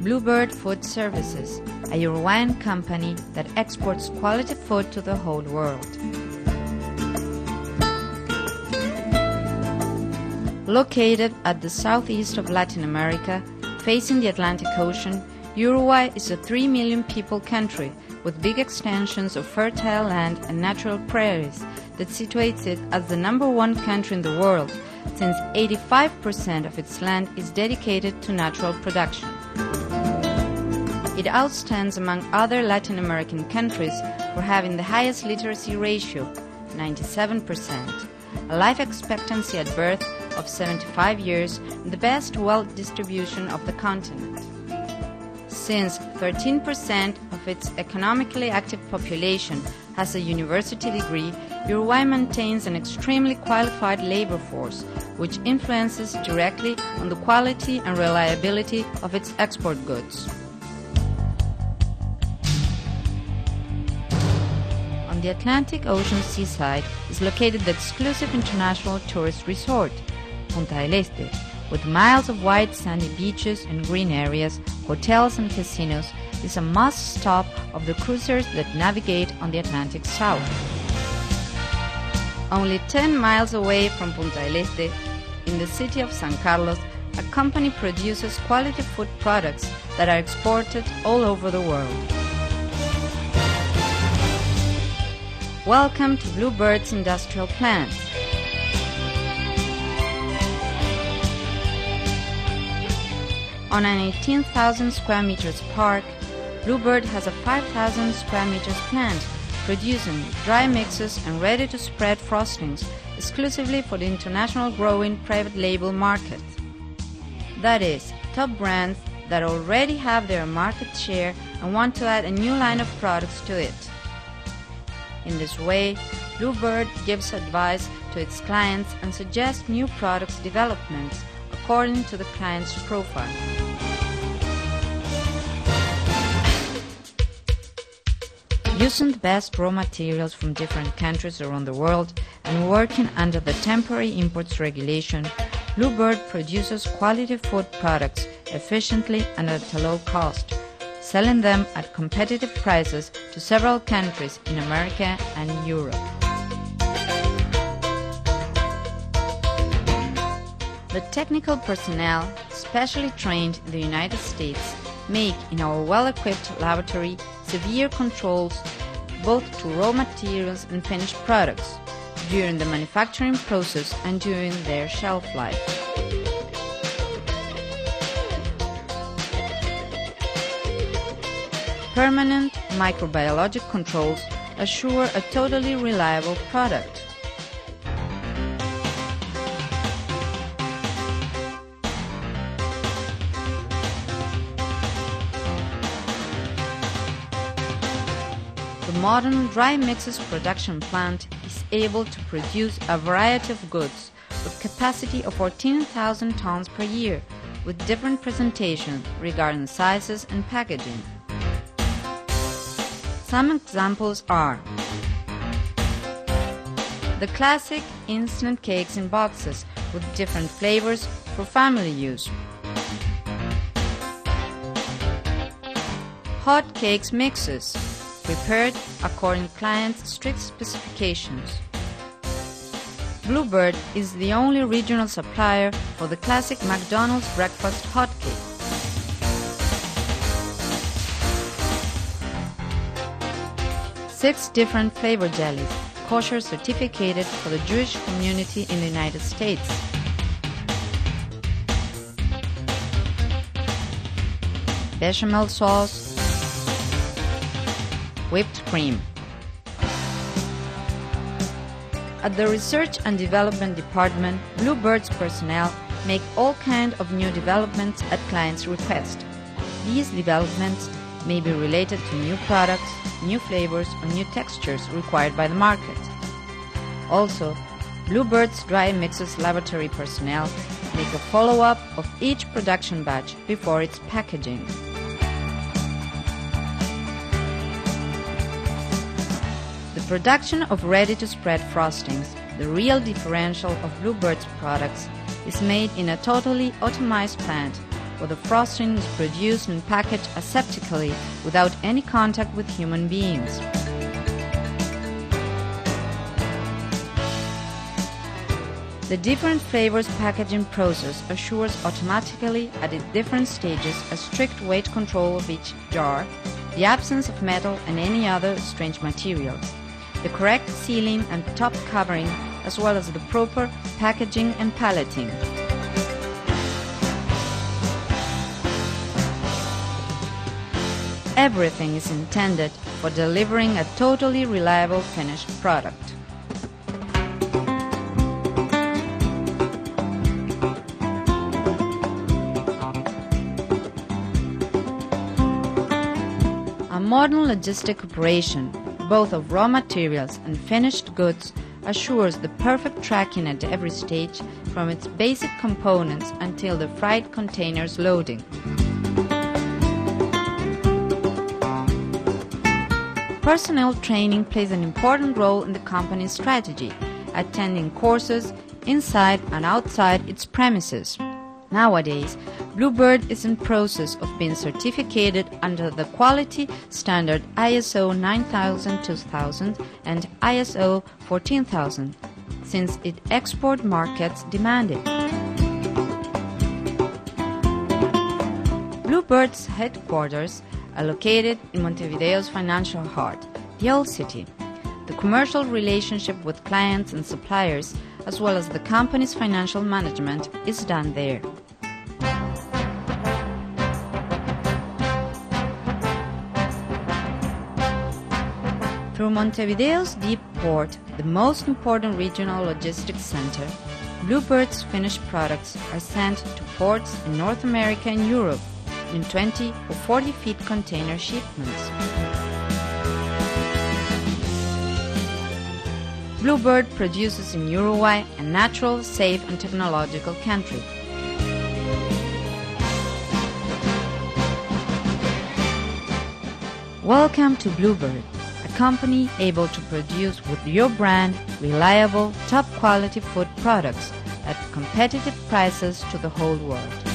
Bluebird Food Services, a Uruguayan company that exports quality food to the whole world. Located at the southeast of Latin America, facing the Atlantic Ocean, Uruguay is a 3 million people country with big extensions of fertile land and natural prairies that situates it as the #1 country in the world, since 85% of its land is dedicated to natural production. It outstands among other Latin American countries for having the highest literacy ratio, 97%, a life expectancy at birth of 75 years, and the best wealth distribution of the continent. Since 13% of its economically active population has a university degree, Uruguay maintains an extremely qualified labor force, which influences directly on the quality and reliability of its export goods. On the Atlantic Ocean seaside is located the exclusive international tourist resort, Punta del Este, with miles of white sandy beaches and green areas, hotels and casinos. Is a must-stop of the cruisers that navigate on the Atlantic South. Only 10 miles away from Punta del Este, in the city of San Carlos, a company produces quality food products that are exported all over the world. Welcome to Bluebird's industrial plant. On an 18,000 square meters park, Bluebird has a 5,000 square meters plant producing dry mixes and ready-to-spread frostings exclusively for the international growing private label market. That is, top brands that already have their market share and want to add a new line of products to it. In this way, Bluebird gives advice to its clients and suggests new products developments according to the client's profile. Using the best raw materials from different countries around the world and working under the temporary imports regulation, Bluebird produces quality food products efficiently and at a low cost, selling them at competitive prices to several countries in America and Europe. The technical personnel, specially trained in the United States, make in our well-equipped laboratory severe controls both to raw materials and finished products during the manufacturing process and during their shelf life. Permanent microbiologic controls assure a totally reliable product. The modern dry mixes production plant is able to produce a variety of goods with capacity of 14,000 tons per year, with different presentations regarding sizes and packaging. Some examples are the classic instant cakes in boxes with different flavors for family use, hot cakes mixes prepared according to clients' strict specifications. Bluebird is the only regional supplier for the classic McDonald's breakfast hotcake. Six different flavor jellies, kosher certificated for the Jewish community in the United States. Bechamel sauce, whipped cream. At the Research and Development Department, Bluebird's personnel make all kinds of new developments at clients' request. These developments may be related to new products, new flavors, or new textures required by the market. Also, Bluebird's dry mixes laboratory personnel make a follow-up of each production batch before its packaging. The production of ready-to-spread frostings, the real differential of Bluebird's products, is made in a totally automized plant where the frosting is produced and packaged aseptically without any contact with human beings. The different flavors packaging process assures automatically at its different stages a strict weight control of each jar, the absence of metal and any other strange materials, the correct sealing and top covering, as well as the proper packaging and palleting. Everything is intended for delivering a totally reliable finished product. A modern logistic operation, both of raw materials and finished goods, assures the perfect tracking at every stage, from its basic components until the freight container's loading. Personnel training plays an important role in the company's strategy, attending courses inside and outside its premises. Nowadays, Bluebird is in process of being certificated under the quality standard ISO 9000-2000 and ISO 14000, since its export markets demand it. Bluebird's headquarters are located in Montevideo's financial heart, the Old City. The commercial relationship with clients and suppliers, as well as the company's financial management, is done there. Through Montevideo's deep port, the most important regional logistics center, Bluebird's finished products are sent to ports in North America and Europe in 20 or 40 feet container shipments. Bluebird produces in Uruguay, a natural, safe and technological country. Welcome to Bluebird, a company able to produce with your brand reliable, top quality food products at competitive prices to the whole world.